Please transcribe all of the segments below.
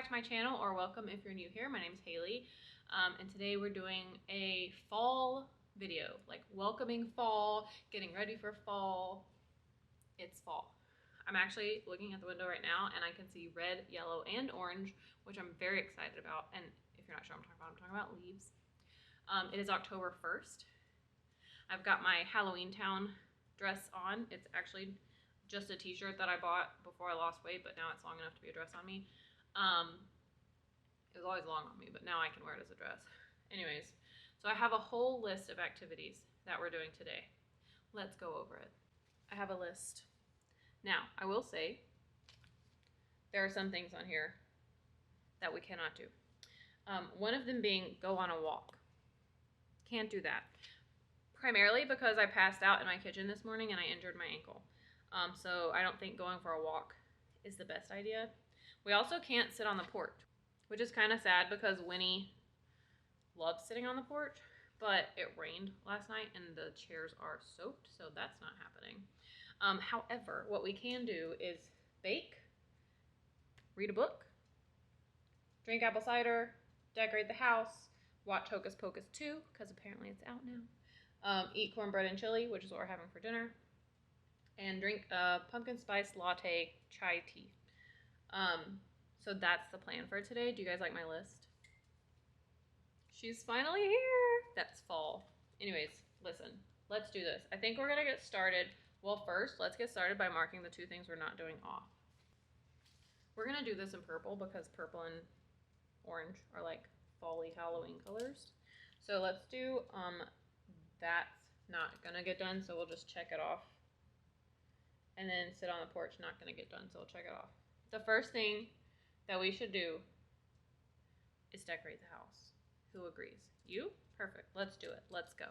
back to my channel, or welcome if you're new here. My name's Haley, and today we're doing a fall video, like welcoming fall, getting ready for fall. It's fall. I'm actually looking at the window right now and I can see red, yellow, and orange, which I'm very excited about. And if you're not sure what I'm talking about leaves. It is October 1st. I've got my Halloween Town dress on. It's actually just a t-shirt that I bought before I lost weight, but now it's long enough to be a dress on me. It was always long on me, but now I can wear it as a dress. Anyways, so I have a whole list of activities that we're doing today. Let's go over it. I have a list. Now, I will say there are some things on here that we cannot do. One of them being go on a walk. Can't do that. Primarily because I passed out in my kitchen this morning and I injured my ankle. So I don't think going for a walk is the best idea. We also can't sit on the porch, which is kind of sad because Winnie loves sitting on the porch, but it rained last night and the chairs are soaked, so that's not happening. However, what we can do is bake, read a book, drink apple cider, decorate the house, watch Hocus Pocus 2, because apparently it's out now, eat cornbread and chili, which is what we're having for dinner, and drink a pumpkin spice latte chai tea. So that's the plan for today. Do you guys like my list? She's finally here. That's fall. Anyways, listen, let's do this. I think we're gonna get started. Well, first, let's get started by marking the two things we're not doing off. We're gonna do this in purple because purple and orange are like fall-y Halloween colors. So let's do, that's not gonna get done, so we'll just check it off. And then sit on the porch, not gonna get done, so we'll check it off. The first thing that we should do is decorate the house. Who agrees? You? Perfect. Let's do it. Let's go.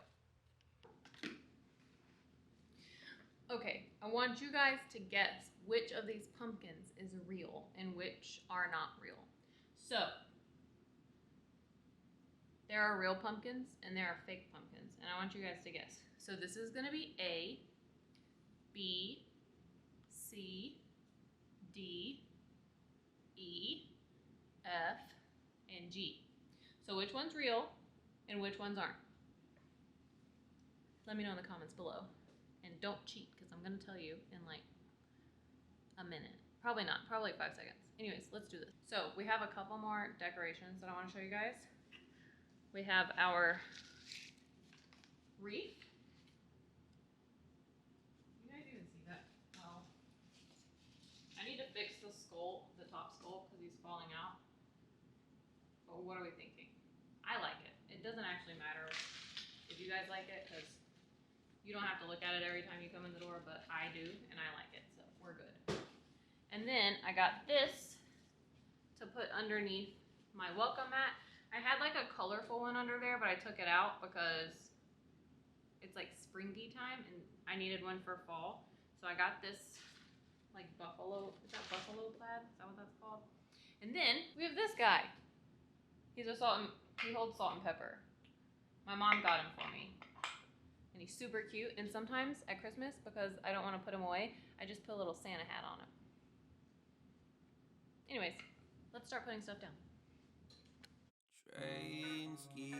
Okay, I want you guys to guess which of these pumpkins is real and which are not real. So, there are real pumpkins and there are fake pumpkins, and I want you guys to guess. So this is gonna be A, B, C, D, E, F, and G. So which one's real and which ones aren't? Let me know in the comments below. And don't cheat, because I'm going to tell you in like a minute. Probably not, probably 5 seconds. Anyways, let's do this. So we have a couple more decorations that I want to show you guys. We have our wreath. You guys even see that? Well, I need to fix the skull, the top skull, because he's falling out. But what are we thinking? I like it. It doesn't actually matter if you guys like it, because you don't have to look at it every time you come in the door, but I do, and I like it, so we're good. And then I got this to put underneath my welcome mat. I had like a colorful one under there, but I took it out because it's like springy time, and I needed one for fall. So I got this like buffalo, is that buffalo plaid? Is that what that's called? And then we have this guy. He holds salt and pepper. My mom got him for me. And he's super cute. And sometimes at Christmas, because I don't want to put him away, I just put a little Santa hat on him. Anyways, let's start putting stuff down. Trains keep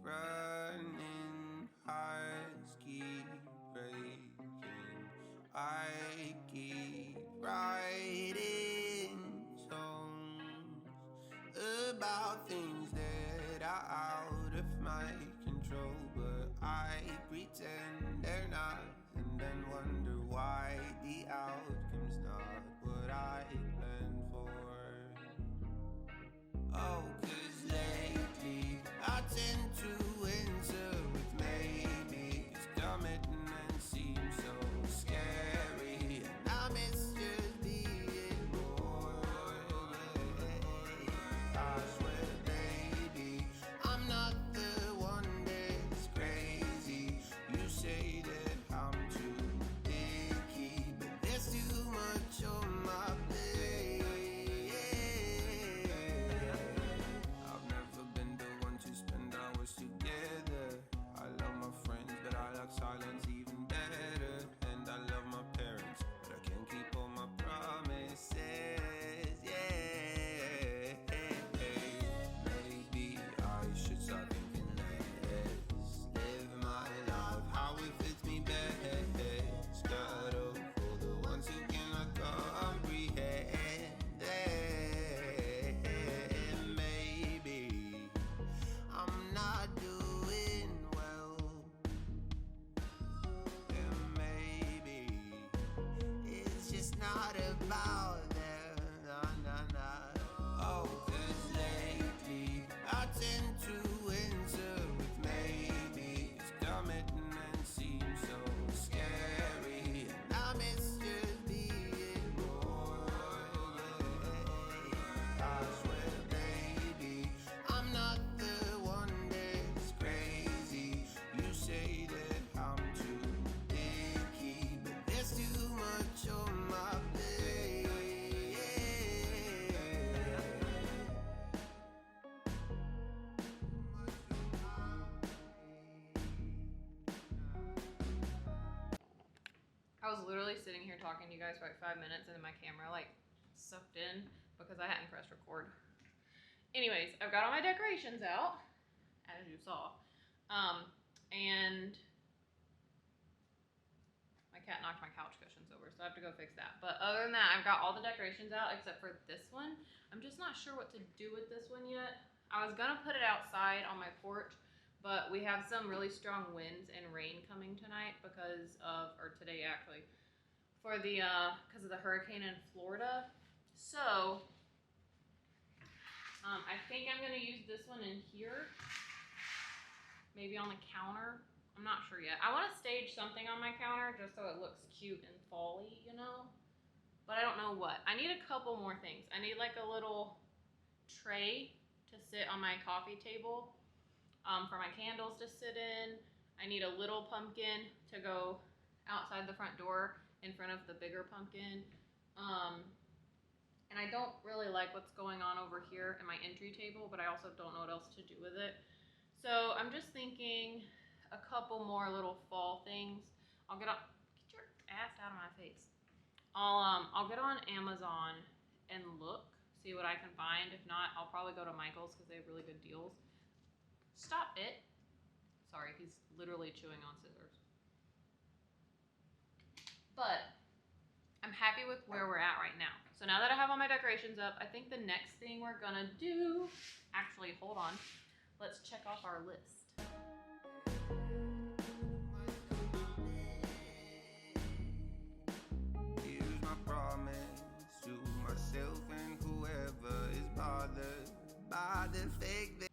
running, hearts keep breaking. I keep writing songs about things that are out of my control, but I pretend they're not, and then wonder why the outcome's not what I planned for. Oh, 'cause lately I tend to answer with maybe, 'cause commitment seems so scary, and I miss just being more. I swear, baby, I'm not the one that's crazy. You say that I'm too picky, but there's too much on my plate. I've never been the one to spend hours together. I love my friends, but I like silence even better. And I love my parents, but I can't keep all my promises. Yeah, not about them, nah, nah, nah. Oh, 'cause lately I tend to answer with maybe. 'Cause commitment seems so scary, and I miss just being more, yeah. I swear, baby, I'm not the one that's crazy. You say that I'm too picky, but there's too much on my plate. I was literally sitting here talking to you guys for like 5 minutes and then my camera like sucked in because I hadn't pressed record. Anyways, I've got all my decorations out, as you saw. And my cat knocked my couch cushions over, so I have to go fix that. But other than that, I've got all the decorations out except for this one. I'm just not sure what to do with this one yet. I was gonna put it outside on my porch, but we have some really strong winds and rain coming tonight because of, or today actually, for the, because of the hurricane in Florida. So, I think I'm gonna use this one in here, maybe on the counter. I'm not sure yet. I want to stage something on my counter just so it looks cute and fall-y, you know? But I don't know what. I need a couple more things. I need like a little tray to sit on my coffee table for my candles to sit in. I need a little pumpkin to go outside the front door in front of the bigger pumpkin. And I don't really like what's going on over here in my entry table, but I also don't know what else to do with it. So I'm just thinking a couple more little fall things. I'll get on, get your ass out of my face. I'll get on Amazon and look, see what I can find. If not, I'll probably go to Michael's because they have really good deals. Stop it. Sorry, he's literally chewing on scissors. But I'm happy with where we're at right now. So now that I have all my decorations up, I think the next thing we're gonna do, actually, hold on. Let's check off our list. Here's my promise to myself and whoever is bothered by the fake.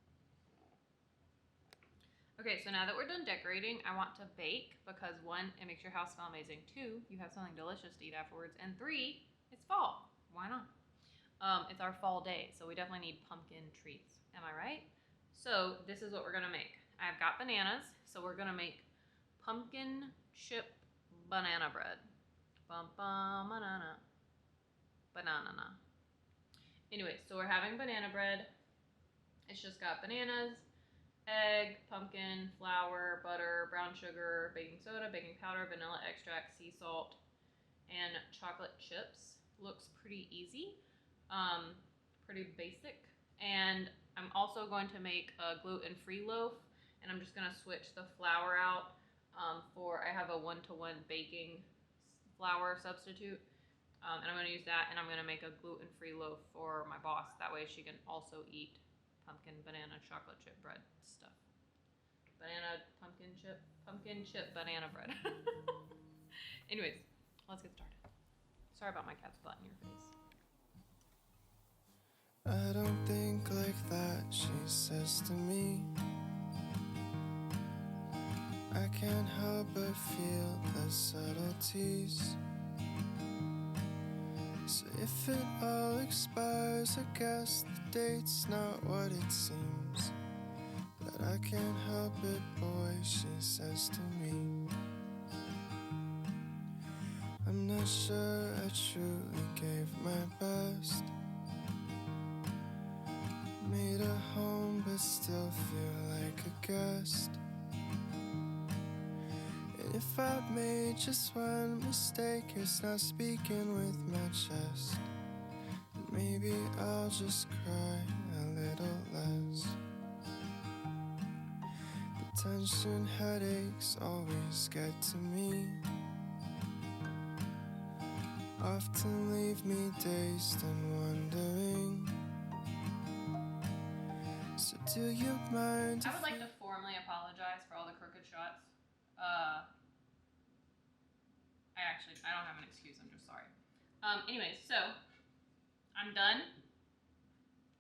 Okay, so now that we're done decorating, I want to bake because 1, it makes your house smell amazing. 2, you have something delicious to eat afterwards. And 3, it's fall. Why not? It's our fall day, so we definitely need pumpkin treats. Am I right? So this is what we're gonna make. I've got bananas, so we're gonna make pumpkin chip banana bread. Bum bum banana. Banana. Anyway, so we're having banana bread. It's just got bananas, egg, pumpkin, flour, butter, brown sugar, baking soda, baking powder, vanilla extract, sea salt, and chocolate chips. Looks pretty easy, pretty basic. And I'm also going to make a gluten-free loaf, and I'm just gonna switch the flour out I have a 1-to-1 baking flour substitute. And I'm gonna use that, and I'm gonna make a gluten-free loaf for my boss. That way she can also eat pumpkin, banana, chocolate chip bread stuff. Banana, pumpkin chip, banana bread. Anyways, let's get started. Sorry about my cat's butt in your face. I don't think like that, she says to me. I can't help but feel the subtleties. So if it all expires, I guess the date's not what it seems. But I can't help it, boy, she says to me. I'm not sure I truly gave my best. Made a home but still feel like a guest. And if I've made just one mistake, it's not speaking with my chest. And maybe I'll just cry a little less. The tension, headaches always get to me. Often leave me dazed and wondering. So do you mind? I would like to formally apologize for all the crooked shots. I don't have an excuse, I'm just sorry. Anyways, so I'm done.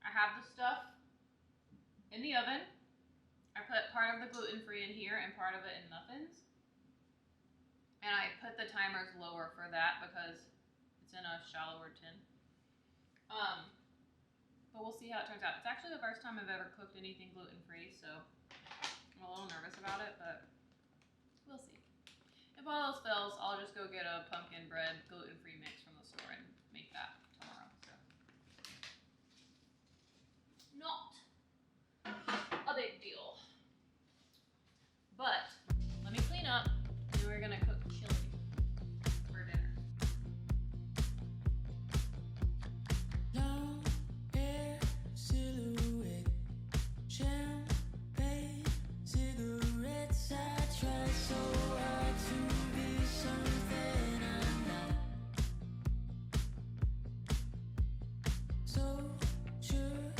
I have the stuff in the oven. I put part of the gluten-free in here and part of it in muffins. And I put the timers lower for that because it's in a shallower tin. But we'll see how it turns out. It's actually the first time I've ever cooked anything gluten-free, so I'm a little nervous about it, but we'll see. If all else fails, I'll just go get a pumpkin bread gluten-free mix from the store and make that tomorrow. So, not a big deal. But let me clean up, and we're gonna cook chili for dinner. Long hair silhouette, champagne cigarettes. I try so hard to be something I'm not. So sure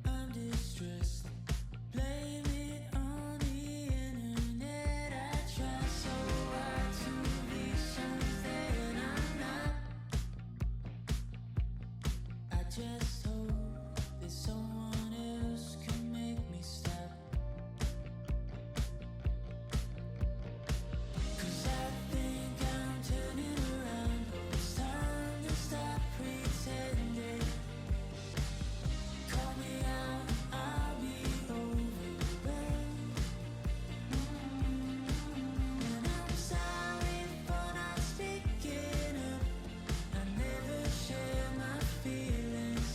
I'm distressed. Blame it on the internet. I try so hard to be something I'm not. I just hope that someone else can make me stop. 'Cause I think I'm turning around. Oh, it's time to stop pretending. Call me out, I'll be overwhelmed. And I'm sorry for not speaking up. I never share my feelings,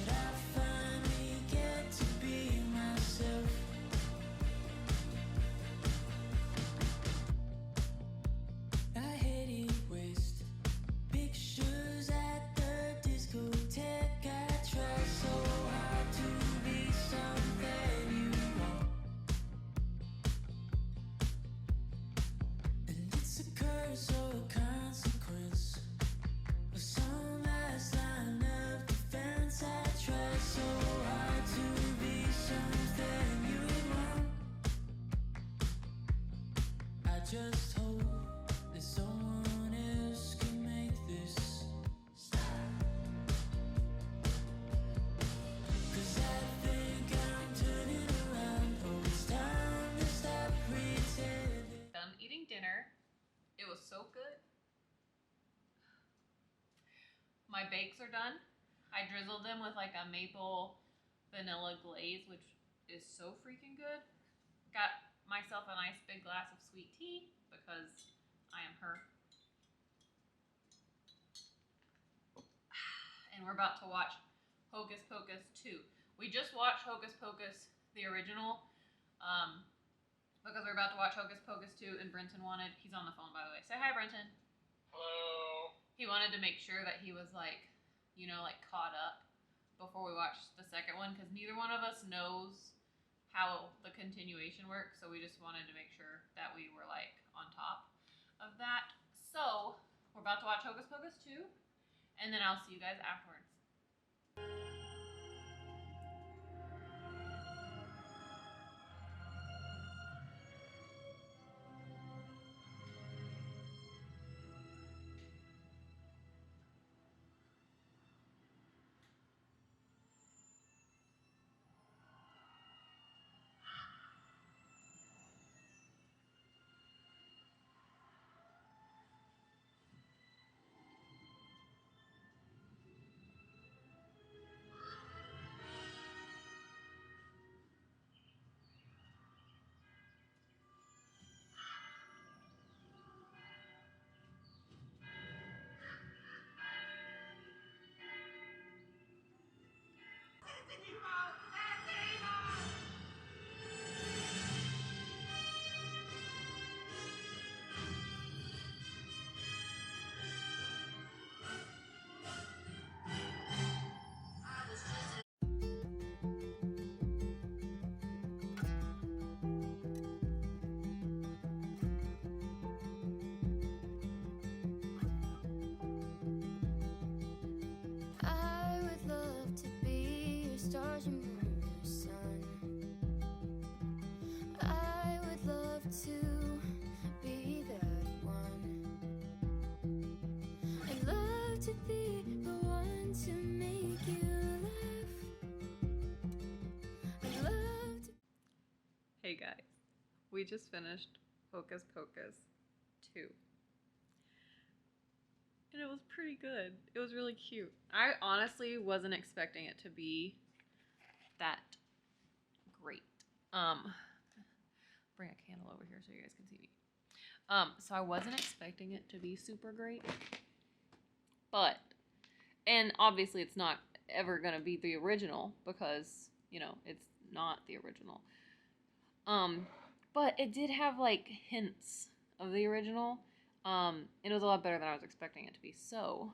but I finally get to be myself. I headed west, pictures at the discotheque. I try so hard to be something you want, and it's a curse or a consequence of some last line of defense. I try so hard to be something you want. I just hope that someone else can make this stop. 'Cause I think I'm turning around. Oh, it's time to stop pretending. Done eating dinner. It was so good. My bakes are done. I drizzled them with like a maple vanilla glaze, which is so freaking good. Got myself a nice big glass of sweet tea because I am her. And we're about to watch Hocus Pocus 2. We just watched Hocus Pocus, the original, because we're about to watch Hocus Pocus 2, and Brenton wanted, he's on the phone by the way. Say hi, Brenton. Hello. He wanted to make sure that he was like, you know, like caught up before we watched the second one, because neither one of us knows how the continuation works, so we just wanted to make sure that we were like on top of that. So we're about to watch Hocus Pocus 2, and then I'll see you guys afterwards. I would love to be your stars and moon, your sun. I would love to be that one. And we just finished Hocus Pocus 2. And it was pretty good. It was really cute. I honestly wasn't expecting it to be that great. Bring a candle over here so you guys can see me. So I wasn't expecting it to be super great. But, and obviously it's not ever gonna be the original because, you know, it's not the original. But it did have like hints of the original. And it was a lot better than I was expecting it to be. So,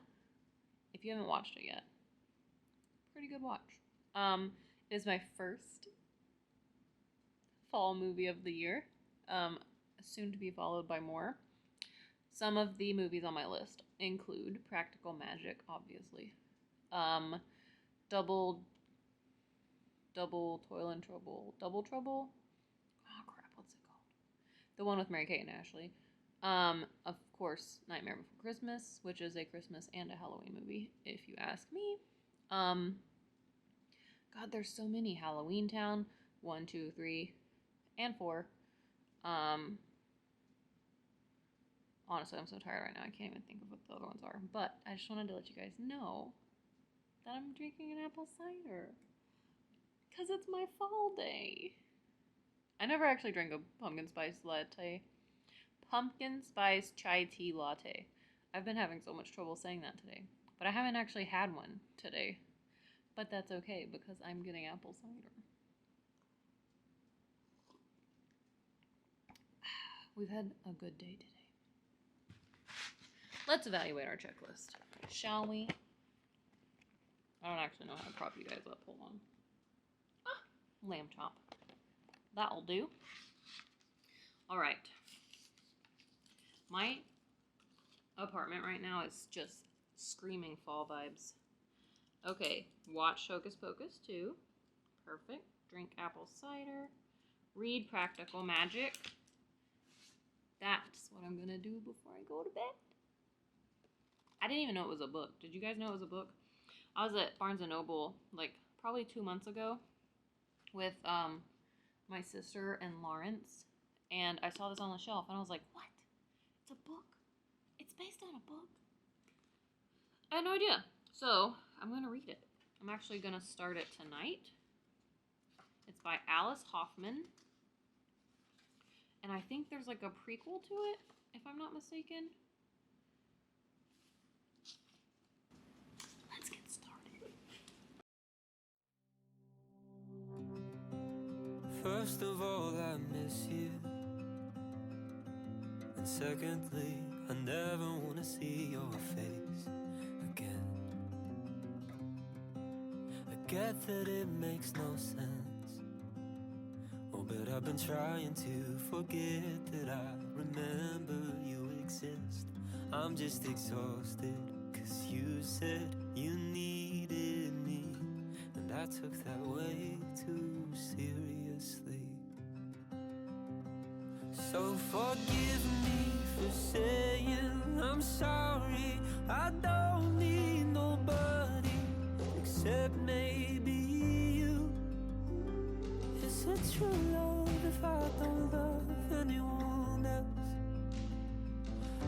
if you haven't watched it yet, pretty good watch. It is my first fall movie of the year. Soon to be followed by more. Some of the movies on my list include Practical Magic, obviously. Double Toil and Trouble. Double Trouble? Oh crap, what's it called? The one with Mary-Kate and Ashley. Of course, Nightmare Before Christmas, which is a Christmas and a Halloween movie, if you ask me. God, there's so many. Halloween Town, 1, 2, 3, and 4. Honestly, I'm so tired right now. I can't even think of what the other ones are. But I just wanted to let you guys know that I'm drinking an apple cider. Because it's my fall day. I never actually drank a pumpkin spice latte. Pumpkin spice chai tea latte. I've been having so much trouble saying that today. But I haven't actually had one today. But that's okay because I'm getting apple cider. We've had a good day today. Let's evaluate our checklist, shall we? I don't actually know how to prop you guys up. Hold on. Lamb chop. That'll do. Alright. My apartment right now is just screaming fall vibes. Okay, watch Hocus Pocus 2. Perfect. Drink apple cider. Read Practical Magic. That's what I'm gonna do before I go to bed. I didn't even know it was a book. Did you guys know it was a book? I was at Barnes & Noble, like, probably 2 months ago with, my sister and Lawrence, and I saw this on the shelf, and I was like, what? It's a book? It's based on a book? I had no idea. So, I'm gonna read it. I'm actually gonna start it tonight. It's by Alice Hoffman. And I think there's, like, a prequel to it, if I'm not mistaken. Let's get started. First of all, I miss you. And secondly, I never want to see your face again. I get that it makes no sense. Oh, but I've been trying to forget that I remember you exist. I'm just exhausted, 'cause you said you needed me, and I took that way too seriously. So forgive me for saying I'm sorry. I don't need nobody except maybe you. Is it true love if I don't love anyone else?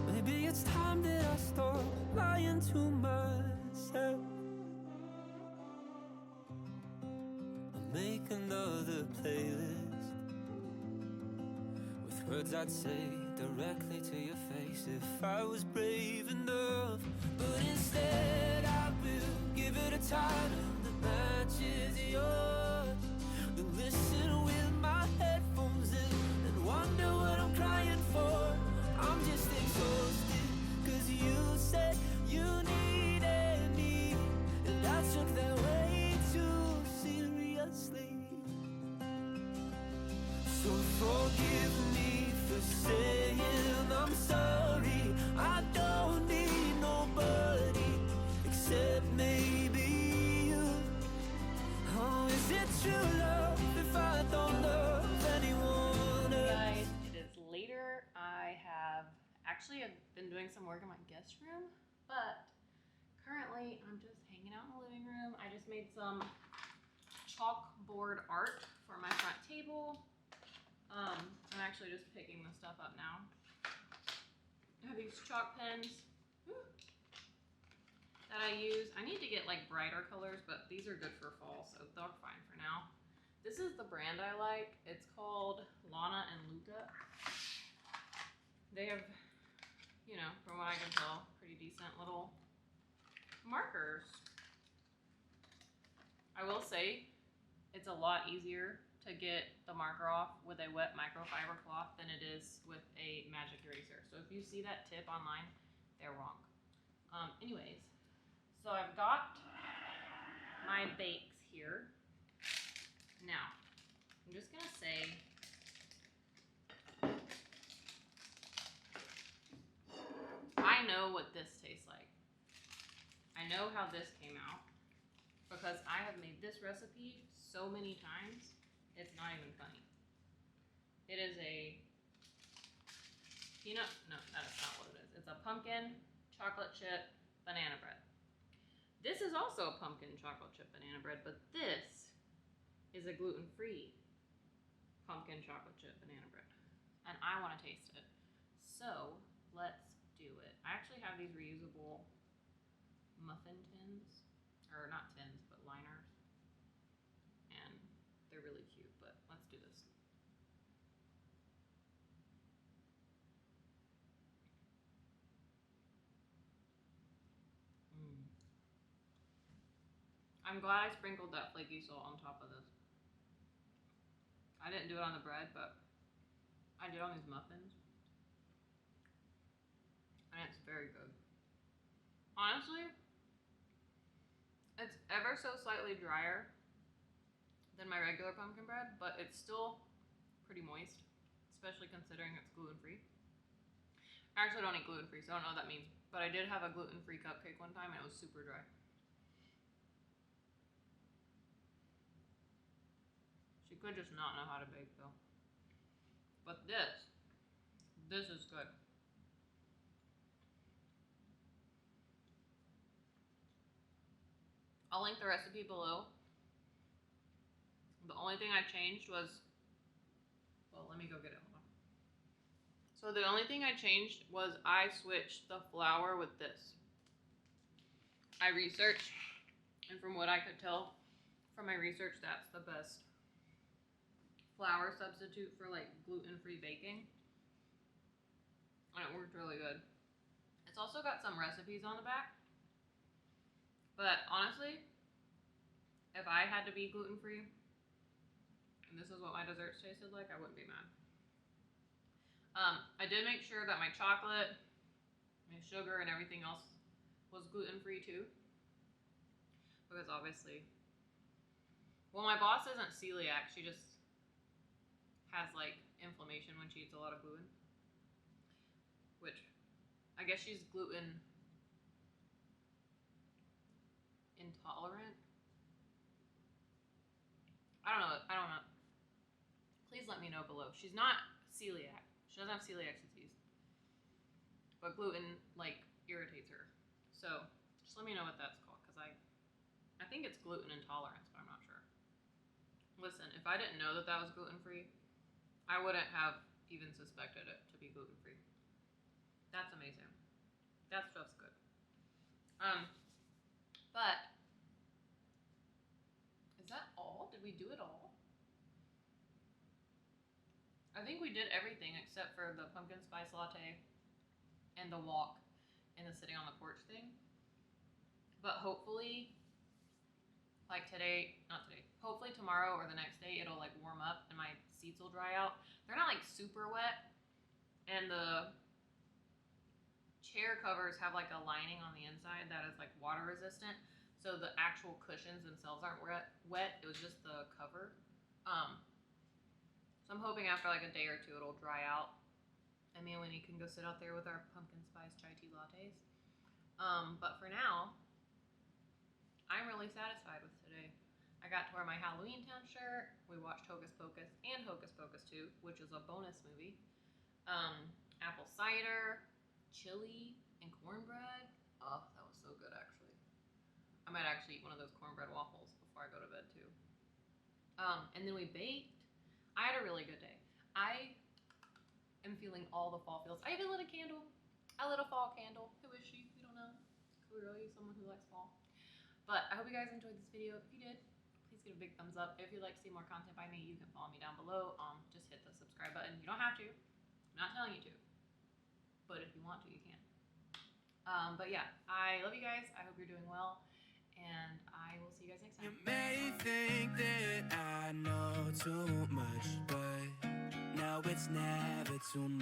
Maybe it's time that I stop lying to myself. I'll make another playlist with words I'd say directly to your face if I was brave enough. But instead I will give it a title that matches yours. Then listen with my headphones in and wonder what I'm crying for. I'm just exhausted, 'cause you said you needed me, and I took that way too seriously. So forgive me for saying I'm sorry. I don't need nobody except maybe you. Oh, is it true love if I don't love anyone else? Guys, it is later. I have actually been doing some work in my guest room, but currently I'm just hanging out in the living room. I just made some chalkboard art for my front table. I'm actually just picking the stuff up now. I have these chalk pens that I use. I need to get like brighter colors, but these are good for fall, so they're fine for now. This is the brand I like. It's called Lana and Luca. They have, you know, from what I can tell, pretty decent little markers. I will say it's a lot easier to get the marker off with a wet microfiber cloth than it is with a magic eraser. So if you see that tip online, they're wrong. Anyways, so I've got my bakes here. Now, I'm just gonna say, I know what this tastes like. I know how this came out because I have made this recipe so many times, it's not even funny. It is a peanut, no, that is not what it is. It's a pumpkin chocolate chip banana bread. This is also a pumpkin chocolate chip banana bread, but this is a gluten-free pumpkin chocolate chip banana bread. And I want to taste it. So let's do it. I actually have these reusable muffin tins, or not tins, but liners. And they're really cute, but let's do this. I'm glad I sprinkled that flaky salt on top of this. I didn't do it on the bread, but I did on these muffins. And it's very good. Honestly, it's ever so slightly drier than my regular pumpkin bread, but it's still pretty moist, especially considering it's gluten-free. I actually don't eat gluten-free, so I don't know what that means, but I did have a gluten-free cupcake one time and it was super dry. She could just not know how to bake though. But this is good. I'll link the recipe below. The only thing I changed was, well, let me go get it. Hold on. So the only thing I changed was I switched the flour with this. I researched, and from what I could tell from my research, that's the best flour substitute for like gluten-free baking. And it worked really good. It's also got some recipes on the back. But honestly, if I had to be gluten-free, and this is what my desserts tasted like, I wouldn't be mad. I did make sure that my chocolate, my sugar, and everything else was gluten-free too. Because obviously, well, my boss isn't celiac, she just has like inflammation when she eats a lot of gluten. Which, I guess she's gluten intolerant. I don't know. Please let me know below. She's not celiac. She doesn't have celiac disease. But gluten, like, irritates her. So, just let me know what that's called, because I think it's gluten intolerance, but I'm not sure. Listen, if I didn't know that that was gluten-free, I wouldn't have even suspected it to be gluten-free. That's amazing. That stuff's good. But is that all? Did we do it all? I think we did everything except for the pumpkin spice latte and the walk and the sitting on the porch thing. But hopefully, like hopefully tomorrow or the next day it'll like warm up and my seats will dry out. They're not like super wet, and the chair covers have like a lining on the inside that is like water resistant, so the actual cushions themselves aren't wet. It was just the cover. So I'm hoping after like a day or two it'll dry out, and me and Winnie can go sit out there with our pumpkin spice chai tea lattes. But for now, I'm really satisfied with today. I got to wear my Halloween Town shirt. We watched Hocus Pocus and Hocus Pocus 2, which is a bonus movie. Apple cider, chili, and cornbread. Oh, that was so good, actually. I might actually eat one of those cornbread waffles before I go to bed, too. And then we baked. I had a really good day. I am feeling all the fall feels. I even lit a candle. I lit a fall candle. Who is she? We don't know. Clearly someone who likes fall. But I hope you guys enjoyed this video. If you did, please give a big thumbs up. If you'd like to see more content by me, you can follow me down below. Just hit the subscribe button. You don't have to. I'm not telling you to. But if you want to, you can. But yeah, I love you guys. I hope you're doing well. And I will see you guys next time. You may think that I know too much, but no, it's never too much.